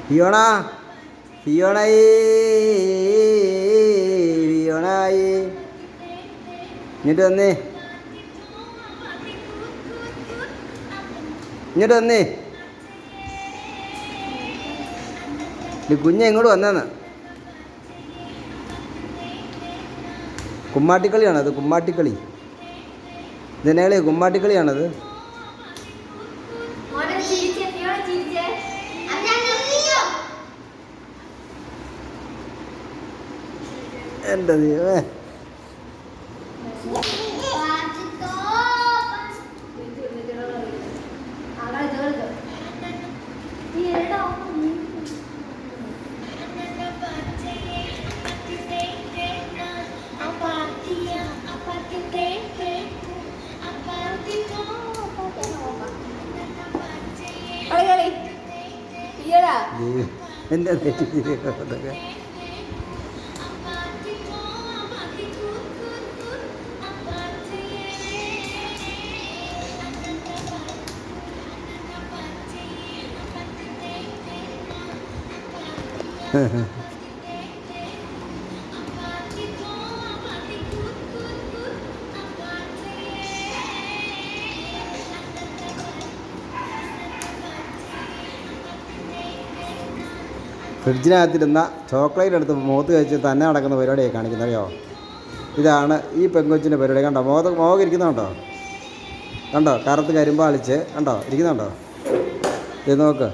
Fiona ഫിയോണായി ഫിയോണായി ഇങ്ങോട്ട് വന്നേ ഇങ്ങോട്ട് വന്നേ കുഞ്ഞ ഇങ്ങോട്ട് വന്നെന്ന്. കുമ്മാട്ടിക്കളിയാണത്, കുമ്മാട്ടിക്കളി. ഇതിനെ കുമ്മാട്ടിക്കളിയാണത്. എൻ്റെ ദൈവമേ, എൻ്റെ അതൊക്കെ ഫ്രിഡ്ജിനകത്തിരുന്ന ചോക്ലേറ്റ് എടുത്ത് മുഖത്ത് കഴിച്ച് തന്നെ നടക്കുന്ന പരിപാടിയൊക്കെ കാണിക്കുന്നത് അറിയോ? ഇതാണ് ഈ പെങ്കൊച്ചിൻ്റെ പരിപാടി. കണ്ടോ മുഖം ഇരിക്കുന്നുണ്ടോ? കണ്ടോ കറുത്ത് കരിമ്പാളിച്ച് കണ്ടോ ഇരിക്കുന്നുണ്ടോ? ഇത് നോക്ക്.